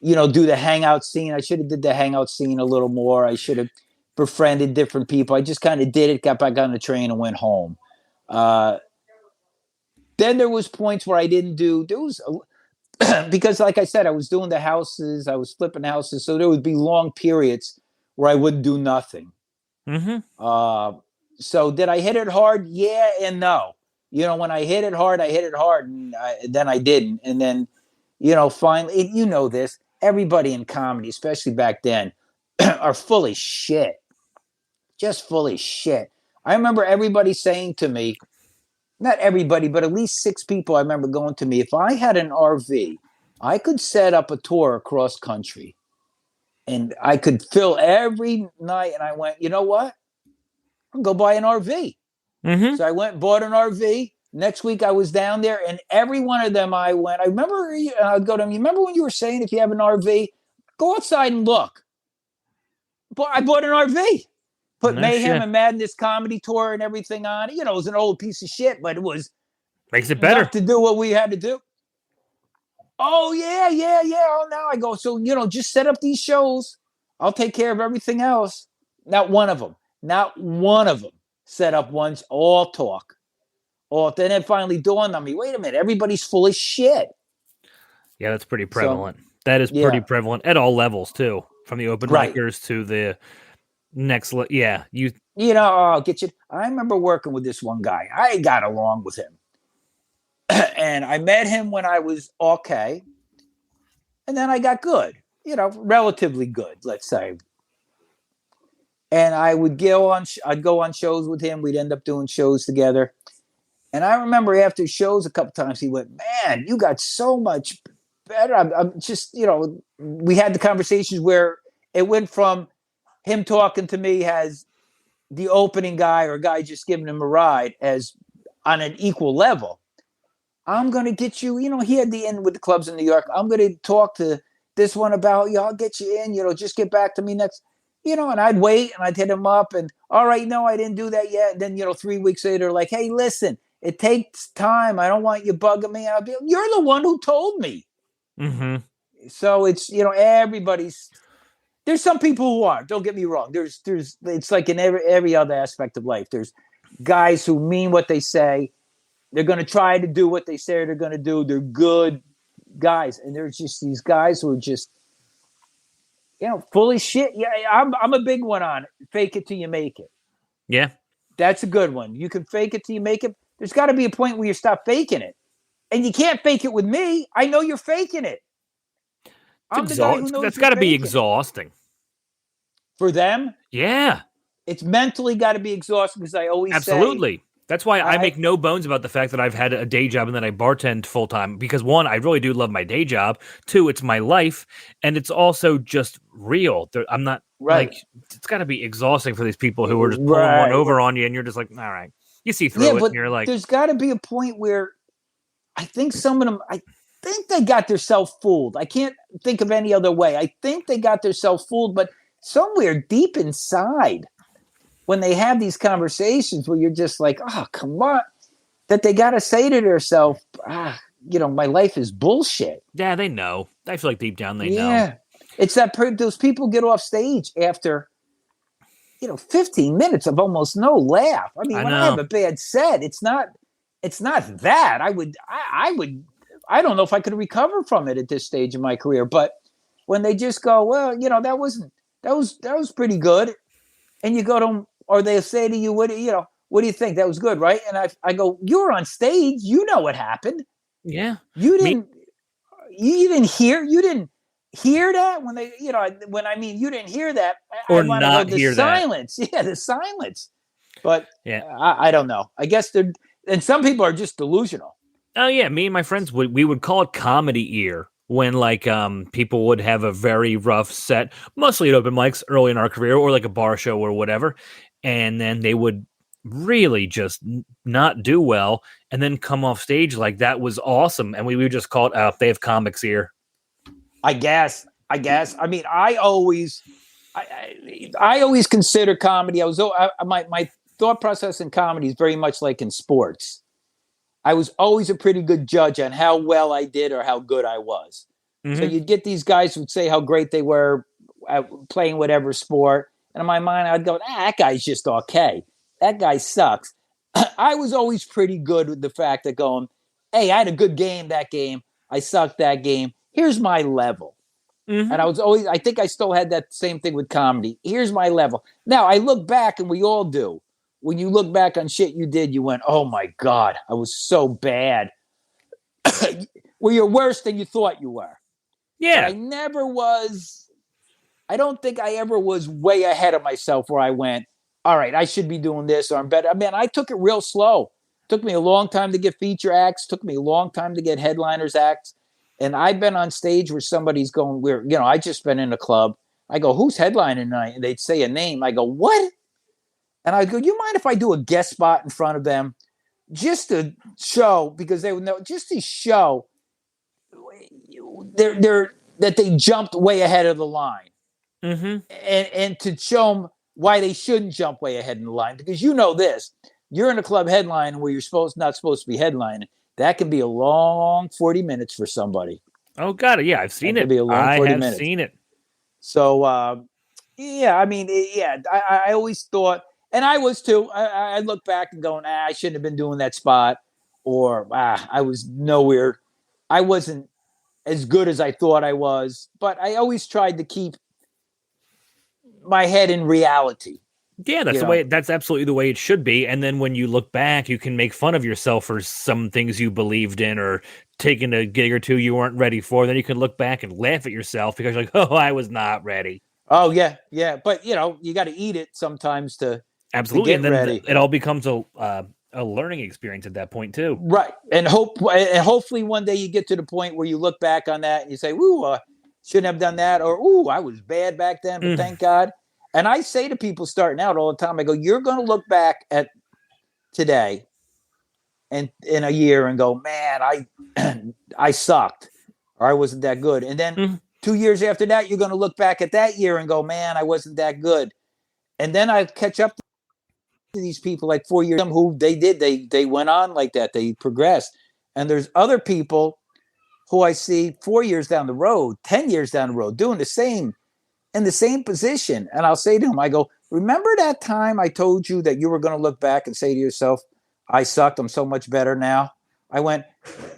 do the hangout scene. I should have did the hangout scene a little more. I should have befriended different people. I just kind of did it, got back on the train, and went home. Then there was points where I didn't do. There was because, like I said, I was doing the houses, I was flipping houses, so there would be long periods where I wouldn't do nothing. Mm-hmm. So did I hit it hard? Yeah and no. When I hit it hard, and then I didn't. And then, finally, this, everybody in comedy, especially back then, are full of shit. Just full of shit. I remember everybody saying to me, not everybody, but at least 6 people I remember going to me, if I had an RV, I could set up a tour across country and I could fill every night. And I went, you know what? I'll go buy an RV. Mm-hmm. So I went and bought an RV. Next week I was down there, and every one of them I remember, I'd go to them, you remember when you were saying if you have an RV, go outside and look. But I bought an RV. Put Mayhem and Madness comedy tour and everything on. It was an old piece of shit, but it was makes it better to do what we had to do. Oh, yeah. Oh, now I go. So, just set up these shows. I'll take care of everything else. Not one of them set up once, all talk. Then it finally dawned on me, wait a minute, everybody's full of shit. Yeah, that's pretty prevalent. That is pretty prevalent at all levels, too. From the open micers to the next, I'll get you. I remember working with this one guy. I got along with him. And I met him when I was okay. And then I got good, relatively good, let's say. And I would I'd go on shows with him. We'd end up doing shows together. And I remember after shows a couple times, he went, man, you got so much better. I'm just, we had the conversations where it went from him talking to me as the opening guy or a guy just giving him a ride as on an equal level. I'm going to get you, he had the in with the clubs in New York. I'm going to talk to this one about you. I'll get you in, just get back to me next, and I'd wait and I'd hit him up and, all right, no, I didn't do that yet. And then, 3 weeks later, like, hey, listen, it takes time. I don't want you bugging me. I'll be, you're the one who told me. Mm-hmm. So it's, there's some people who are, don't get me wrong. It's like in every other aspect of life. There's guys who mean what they say. They're going to try to do what they say they're going to do. They're good guys. And there's just these guys who are just, full of shit. Yeah, I'm a big one on it. Fake it till you make it. Yeah. That's a good one. You can fake it till you make it. There's got to be a point where you stop faking it. And you can't fake it with me. I know you're faking it. I'm the guy who knows that's got to be exhausting. For them? Yeah. It's mentally got to be exhausting because I always Absolutely. say, that's why I make no bones about the fact that I've had a day job and then I bartend full time because 1, I really do love my day job. 2, it's my life. And it's also just real. I'm not it's got to be exhausting for these people who are just pulling one over on you and you're just like, all right. You see through it and you're like. There's got to be a point where I think some of them, I think they got themselves fooled. I can't think of any other way. I think they got themselves fooled, but somewhere deep inside, when they have these conversations where you're just like, oh, come on, that they got to say to themselves, my life is bullshit. Yeah, they know. I feel like deep down they know. Yeah. It's that those people get off stage after, 15 minutes of almost no laugh. I mean, when I have a bad set, it's not that. I don't know if I could recover from it at this stage of my career, but when they just go, well, that was pretty good. And you go to them, or they'll say to you, what do you think? That was good, right? And I go, you were on stage. You know what happened. Yeah. You didn't hear that when they, you didn't hear that. Or not hear silence. That. Yeah, the silence. But yeah, I don't know. I guess and some people are just delusional. Oh yeah. Me and my friends we would call it comedy ear. When people would have a very rough set, mostly at open mics early in our career or like a bar show or whatever. And then they would really just not do well, and then come off stage like that was awesome. And we just called out, they have comics here. I guess. I mean, I always consider comedy. My thought process in comedy is very much like in sports. I was always a pretty good judge on how well I did or how good I was. So you'd get these guys who'd say how great they were at playing whatever sport. And in my mind, I'd go, that guy's just okay. That guy sucks. I was always pretty good with the fact that going, hey, I had a good game that game. I sucked that game. Here's my level. And I think I still had that same thing with comedy. Here's my level. Now, I look back, and we all do. When you look back on shit you did, you went, oh my God, I was so bad. Well, you're worse than you thought you were. Yeah. But I don't think I ever was way ahead of myself where I went, all right, I should be doing this or I'm better. I mean, I took it real slow. It took me a long time to get feature acts. It took me a long time to get headliners acts. And I've been on stage where somebody's going, I just been in a club. I go, who's headlining tonight? And they'd say a name. I go, what? And I go, you mind if I do a guest spot in front of them just to show, because they would know, just to show that they jumped way ahead of the line. And to show them why they shouldn't jump way ahead in the line. Because you know this, you're in a club headline where you're not supposed to be headlining. That can be a long 40 minutes for somebody. Oh, God. Yeah, I've seen it. I have seen it. So, I mean, I always thought, and I was too, I look back and going, I shouldn't have been doing that spot. Or, I was nowhere. I wasn't as good as I thought I was. But I always tried to keep my head in reality. Yeah, that's the way. That's absolutely the way it should be. And then when you look back, you can make fun of yourself for some things you believed in or taking a gig or two you weren't ready for. Then you can look back and laugh at yourself because you're like, oh, I was not ready. Oh yeah. But you got to eat it sometimes to absolutely, to get and then ready. It all becomes a learning experience at that point too. Right, and hopefully one day you get to the point where you look back on that and you say, "Ooh, shouldn't have done that," or "Ooh, I was bad back then, but thank God." And I say to people starting out all the time, I go, you're going to look back at today and in a year and go, man, I sucked or I wasn't that good. And then 2 years after that, you're going to look back at that year and go, man, I wasn't that good. And then I catch up to these people like 4 years who they went on like that. They progressed. And there's other people who I see 4 years down the road, 10 years down the road, doing the same in the same position. And I'll say to him, I go, remember that time I told you that you were going to look back and say to yourself, I sucked. I'm so much better now. I went,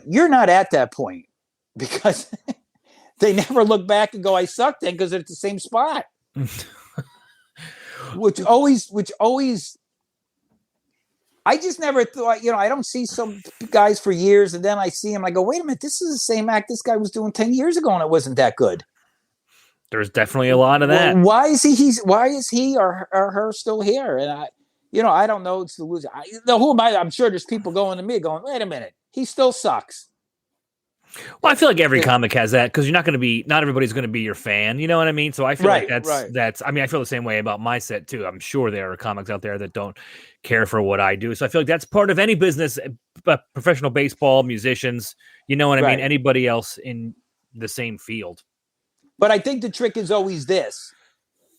you're not at that point, because they never look back and go, I sucked then, because they're at the same spot. which always, I just never thought, I don't see some guys for years. And then I see him, I go, wait a minute, this is the same act this guy was doing 10 years ago. And it wasn't that good. There's definitely a lot of that. Why is he or her still here? And I don't know. It's the loser. Who am I? I'm sure there's people going to me going, wait a minute, he still sucks. Well, I feel like every comic has that, because not everybody's going to be your fan. You know what I mean? So I feel like that's, I mean, I feel the same way about my set too. I'm sure there are comics out there that don't care for what I do. So I feel like that's part of any business, professional baseball, musicians, you know what I mean? Anybody else in the same field. But I think the trick is always this.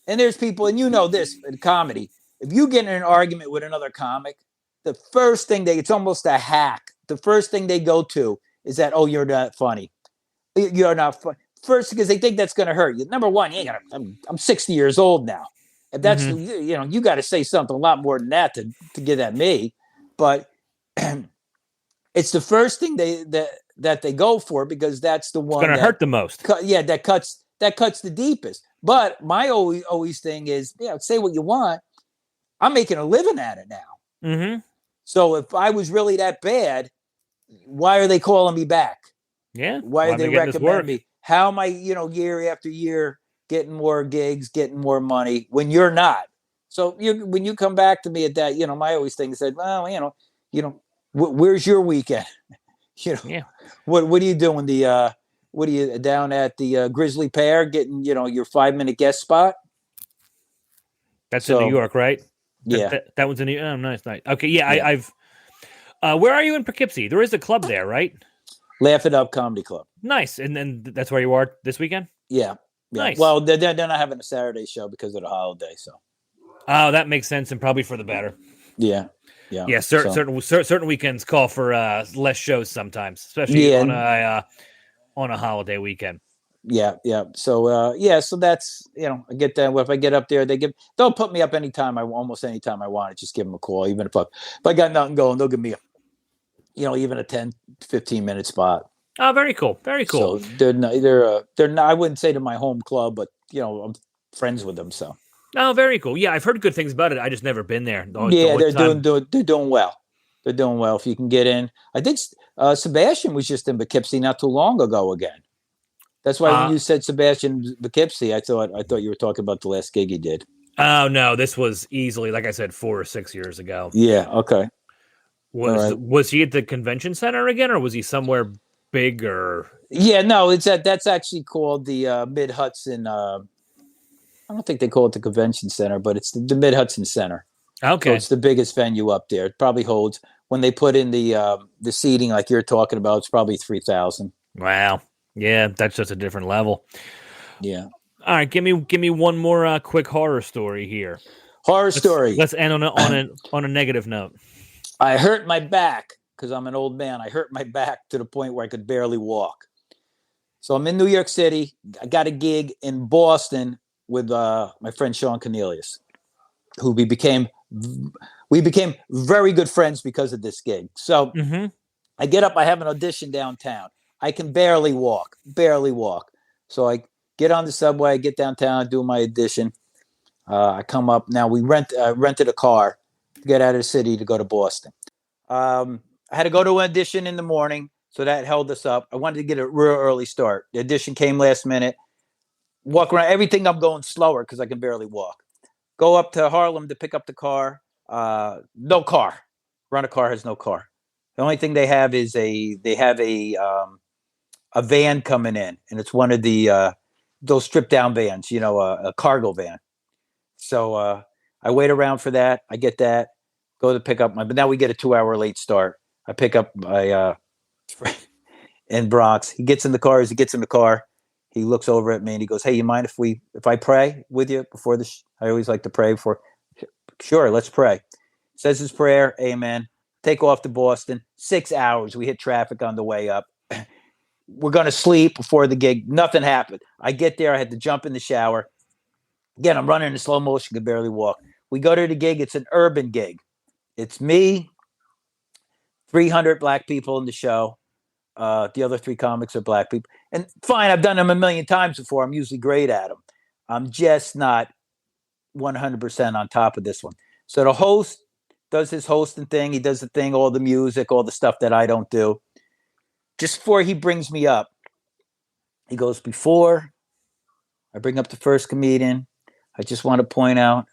And there's people, and this in comedy. If you get in an argument with another comic, the first thing it's almost a hack. The first thing they go to is that, oh, you're not funny. You're not funny. First, because they think that's going to hurt you. Number one, I'm 60 years old now. If that's, you got to say something a lot more than that to get at me. But it's the first thing that they go for, because that's the one going to hurt the most. That cuts the deepest. But my always thing is, say what you want. I'm making a living at it now. So if I was really that bad, why are they calling me back? Yeah. Why are they recommending me? How am I, year after year getting more gigs, getting more money when you're not? So when you come back to me at that, my always thing said, well, where's your weekend? What are you doing? What are you down at the Grizzly Pear getting, your 5-minute guest spot? That's in New York, right? Yeah. That one's a new. Oh, nice. Okay, yeah, Yeah. I've. Where are you in Poughkeepsie? There is a club there, right? Laugh It Up Comedy Club. Nice, and then that's where you are this weekend. Yeah. Yeah. Nice. Well, they're not having a Saturday show because of the holiday. So. Oh, that makes sense, and probably for the better. Yeah. Yeah. Yeah, certain weekends call for less shows sometimes, especially Yeah. on a holiday weekend. Yeah. Yeah. So, so that's, I get that. If I get up there, they'll put me up almost anytime I want it. Just give them a call. Even if I got nothing going, they'll give me even a 10, 15-minute spot. Oh, very cool. Very cool. So they're not, I wouldn't say to my home club, but I'm friends with them. So. Oh, very cool. Yeah, I've heard good things about it. I just never been there. They're doing well. They're doing well. If you can get in, I think Sebastian was just in Poughkeepsie not too long ago again. That's why when you said Sebastian Poughkeepsie, I thought you were talking about the last gig he did. Oh no, this was easily, like I said, 4 or 6 years ago. Yeah. Okay. Was he at the convention center again, or was he somewhere bigger? Yeah. No, that's actually called the Mid Hudson. I don't think they call it the convention center, but it's the Mid Hudson Center. Okay. So it's the biggest venue up there. It probably holds, when they put in the seating like you're talking about, it's probably 3,000. Wow. Yeah, that's just a different level. Yeah. All right, give me one more quick horror story here. Story. Let's end on a negative note. I hurt my back because I'm an old man. I hurt my back to the point where I could barely walk. So I'm in New York City. I got a gig in Boston with my friend Sean Cornelius, who we became very good friends because of this gig. So I get up, I have an audition downtown. I can barely walk. So I get on the subway, I get downtown, I do my audition. I come up. Now we rented a car to get out of the city to go to Boston. I had to go to an audition in the morning, so that held us up. I wanted to get a real early start. The audition came last minute. Walk around, everything I'm going slower because I can barely walk. Go up to Harlem to pick up the car. No car. Rent-A-Car has no car. The only thing they have is a van coming in, and it's one of the those stripped down vans, a cargo van. So I wait around for that. I get that. Go to pick up but now we get a 2-hour late start. I pick up my friend in Bronx. He gets in the car. As he gets in the car, he looks over at me and he goes, "Hey, you mind if I pray with you before this? I always like to pray before." Sure, let's pray. Says his prayer, amen. Take off to Boston. 6 hours. We hit traffic on the way up. We're going to sleep before the gig. Nothing happened. I get there. I had to jump in the shower. Again, I'm running in slow motion, could barely walk. We go to the gig. It's an urban gig. It's me, 300 black people in the show. The other 3 comics are black people. And fine, I've done them a million times before. I'm usually great at them. I'm just not 100% on top of this one. So the host does his hosting thing. He does the thing, all the music, all the stuff that I don't do. Just before he brings me up, he goes, "Before I bring up the first comedian, I just want to point out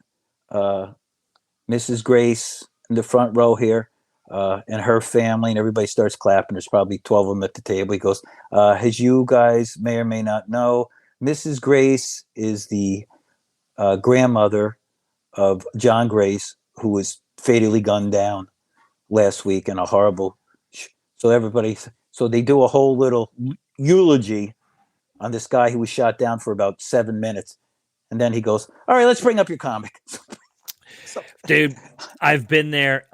Mrs. Grace in the front row here and her family," and everybody starts clapping. There's probably 12 of them at the table. He goes, "As you guys may or may not know, Mrs. Grace is the grandmother of John Grace, who was fatally gunned down last week in a horrible." So they do a whole little eulogy on this guy who was shot down for about 7 minutes. And then he goes, "All right, let's bring up your comic." Dude, I've been there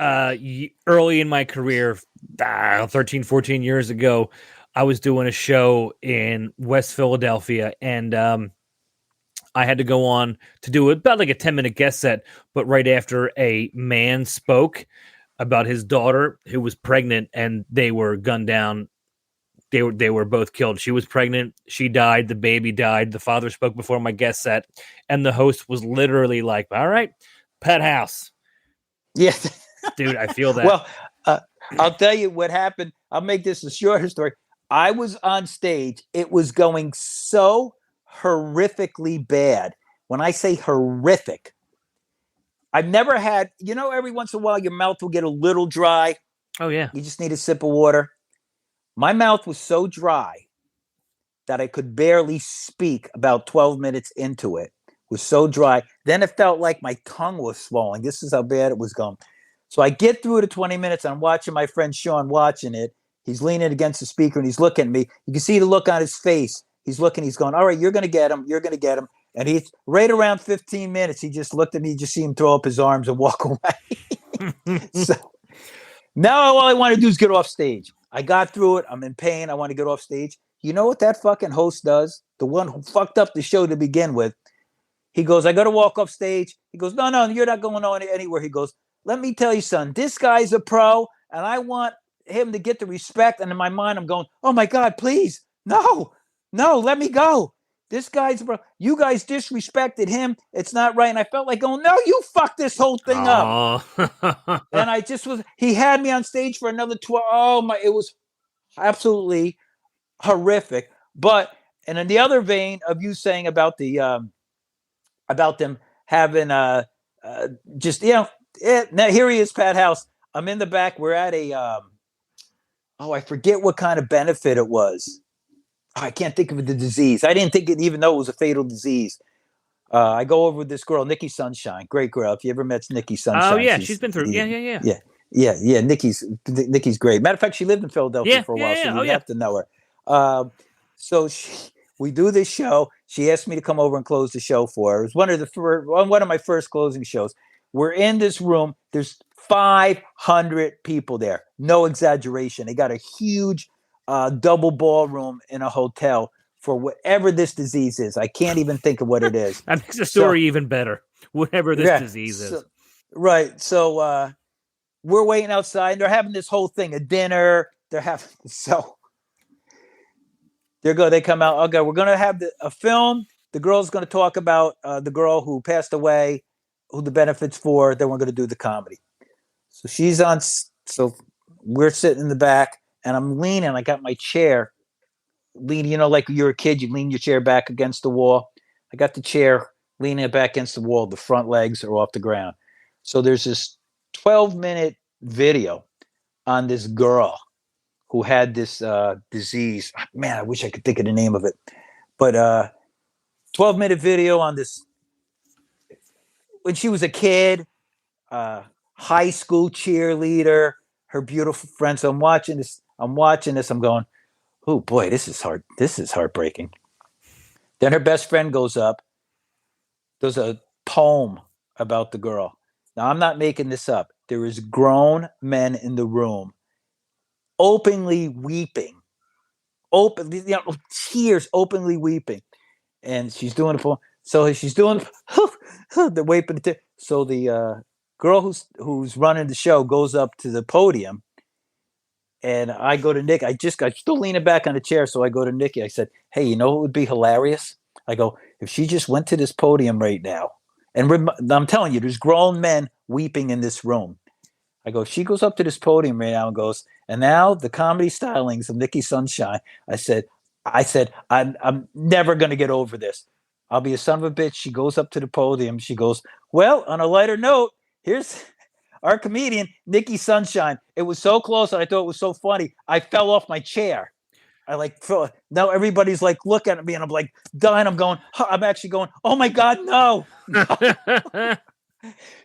early in my career, 13, 14 years ago. I was doing a show in West Philadelphia, and I had to go on to do about like a 10-minute guest set, but right after a man spoke about his daughter who was pregnant and they were gunned down. They were both killed. She was pregnant. She died. The baby died. The father spoke before my guest set, and the host was literally like, "All right, pet house." Yeah. Dude, I feel that. Well, I'll tell you what happened. I'll make this a shorter story. I was on stage. It was going so horrifically bad. When I say horrific, I've never had, every once in a while your mouth will get a little dry. Oh, yeah. You just need a sip of water. My mouth was so dry that I could barely speak about 12 minutes into it. was so dry. Then it felt like my tongue was swelling. This is how bad it was going. So I get through the 20 minutes. I'm watching my friend Sean watching it. He's leaning against the speaker and he's looking at me. You can see the look on his face. He's looking. He's going, all right, you're going to get him. You're going to get him. And he's right around 15 minutes. He just looked at me. You just see him throw up his arms and walk away. So now all I want to do is get off stage. I got through it. I'm in pain. I want to get off stage. You know what that fucking host does? The one who fucked up the show to begin with. He goes, I got to walk off stage. He goes, no, you're not going on anywhere. He goes, let me tell you, son, this guy's a pro, and I want him to get the respect. And in my mind, I'm going, oh, my God, please. No, let me go. This guy's a pro. You guys disrespected him. It's not right. And I felt like going, no, you fucked this whole thing up. And I just was, he had me on stage for another 12. Oh, my, it was absolutely horrific. But, and in the other vein of you saying about the, about them having just, now here he is, Pat House. I'm in the back. We're at a I forget what kind of benefit it was. I can't think of the disease. I didn't think it, even though it was a fatal disease. I go over with this girl, Nikki Sunshine, great girl. If you ever met Nikki Sunshine, oh yeah, she's been through. Yeah. Nikki's great. Matter of fact, she lived in Philadelphia for a while, so you have to know her. So we do this show. She asked me to come over and close the show for her. It was one of my first closing shows. We're in this room. There's 500 people there. No exaggeration. They got a huge double ballroom in a hotel for whatever this disease is. I can't even think of what it is. That makes the story even better. Whatever this disease is. Right. So we're waiting outside. They're having this whole thing, a dinner. They're having They come out. Okay, we're going to have a film. The girl's going to talk about the girl who passed away, who the benefit's for. Then we're going to do the comedy. So she's on. So we're sitting in the back, and I'm leaning. I got my chair leaning. Like you're a kid, you lean your chair back against the wall. I got the chair leaning it back against the wall. The front legs are off the ground. So there's this 12-minute video on this girl who had this disease. Man, I wish I could think of the name of it. But 12-minute video on this, when she was a kid, high school cheerleader, her beautiful friends. So I'm watching this. I'm going, oh boy, this is hard. This is heartbreaking. Then her best friend goes up. There's a poem about the girl. Now, I'm not making this up. There is grown men in the room openly weeping, tears, openly weeping. And she's doing a poem. So she's doing the wiping. So the girl who's running the show goes up to the podium, and I go to Nick. I still leaning back on the chair, so I go to Nikki. I said, "Hey, you know what would be hilarious?" I go, "If she just went to this podium right now, and I'm telling you, there's grown men weeping in this room." I go, if she goes up to this podium right now and goes, and now the comedy stylings of Nikki Sunshine. I said, I'm never going to get over this. I'll be a son of a bitch. She goes up to the podium. She goes, well, on a lighter note, here's our comedian, Nikki Sunshine. It was so close, and I thought it was so funny. I fell off my chair. Now everybody's like looking at me, and I'm like dying. I'm actually going, oh my God, no.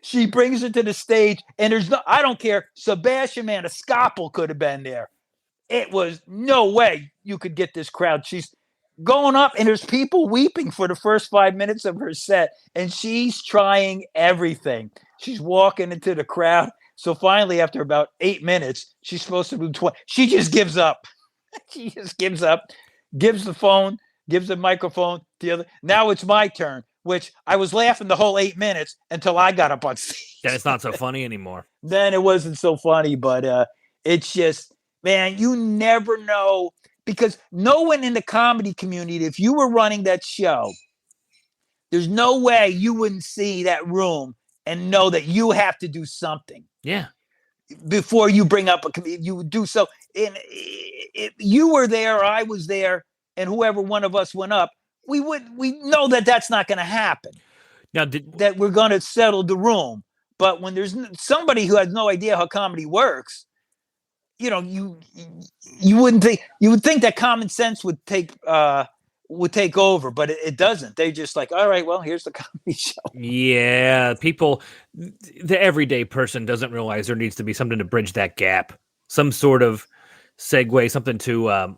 She brings her to the stage, and I don't care. Sebastian Maniscalco could have been there. It was no way you could get this crowd. She's going up, and there's people weeping for the first 5 minutes of her set, and she's trying everything. She's walking into the crowd. So finally, after about 8 minutes, she's supposed to do 20. She just gives up. She just gives up, gives the phone, gives the microphone to the other. Now it's my turn, which I was laughing the whole 8 minutes until I got up on stage. Then it's not so funny anymore. Then it wasn't so funny, but it's just, man, you never know, because no one in the comedy community, if you were running that show, there's no way you wouldn't see that room and know that you have to do something. Yeah. Before you bring up a comedian, you would do so. And if you were there, or I was there, and whoever one of us went up, we know that that's not going to happen. Now, that we're going to settle the room. But when there's somebody who has no idea how comedy works, you know, you wouldn't think. You would think that common sense would take would take over, but it doesn't. They just like, all right, well, here's the comedy show. Yeah, people, the everyday person doesn't realize there needs to be something to bridge that gap, some sort of segue, something to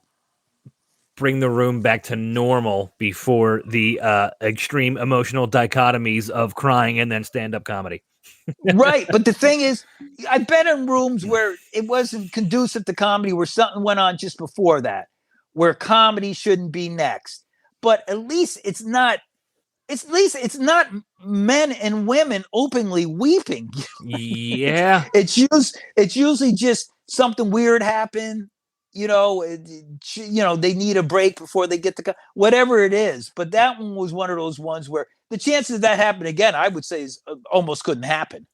bring the room back to normal before the extreme emotional dichotomies of crying and then stand-up comedy. Right. But the thing is, I've been in rooms where it wasn't conducive to comedy, where something went on just before that, where comedy shouldn't be next. But at least it's not men and women openly weeping. Yeah. It's usually just something weird happened. They need a break before they get to whatever it is. But that one was one of those ones where the chances of that happening again, I would say, is almost couldn't happen.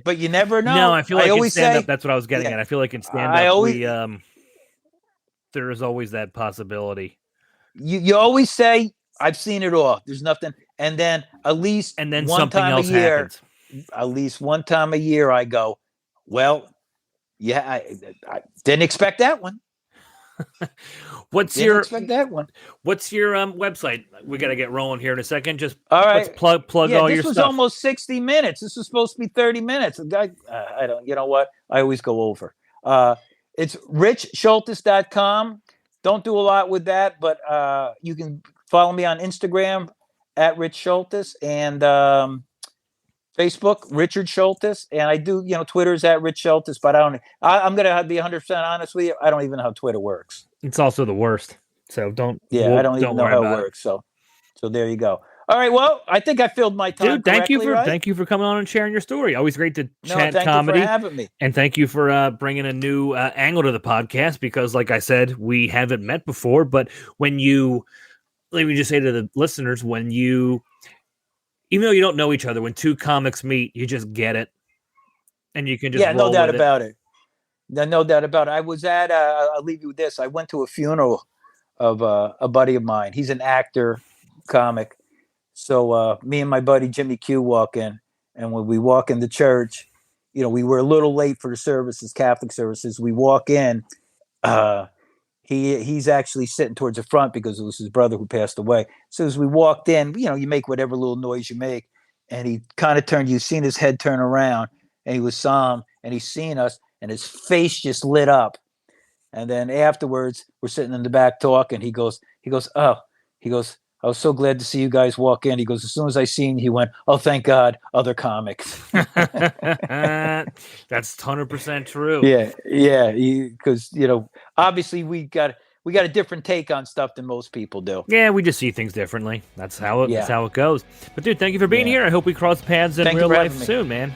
But you never know. No, I feel like in stand-up, that's what I was getting at. I feel like in stand-up, there is always that possibility. You always say, I've seen it all. There's nothing. And then at least one time a year, happens. At least one time a year, I go, well, yeah, I didn't expect that one. What's your website? We got to get rolling here in a second. Just all right. Let's plug all your stuff. This was almost 60 minutes. This was supposed to be 30 minutes. I don't. You know what? I always go over. It's richshultis.com. Don't do a lot with that, but you can follow me on Instagram at Rich Shultis and Facebook, Richard Shultis, and I do, Twitter's at Rich Shultis, but I'm going to be 100% honest with you. I don't even know how Twitter works. It's also the worst. So I don't even know how it works. So there you go. All right. Well, I think I filled my time. Dude, thank you for coming on and sharing your story. Always great to chat comedy. Thank you for having me. And thank you for bringing a new angle to the podcast, because like I said, we haven't met before, but let me just say to the listeners, even though you don't know each other, when two comics meet, you just get it. And you can just roll no doubt with about it. No doubt about it. I was at, I'll leave you with this. I went to a funeral of a buddy of mine. He's an actor, comic. So me and my buddy Jimmy Q walk in. And when we walk in the church, we were a little late for the services, Catholic services. We walk in. He's actually sitting towards the front because it was his brother who passed away. So as we walked in, you make whatever little noise you make. And he kind of turned, you've seen his head turn around, and he was solemn, and he's seen us, and his face just lit up. And then afterwards, we're sitting in the back talking. He goes, I was so glad to see you guys walk in. He goes, as soon as I seen you, he went, oh, thank God, other comics. That's 100% true. Yeah. Because, obviously we got a different take on stuff than most people do. Yeah, we just see things differently. That's how it goes. But dude, thank you for being here. I hope we cross paths in real life soon, man.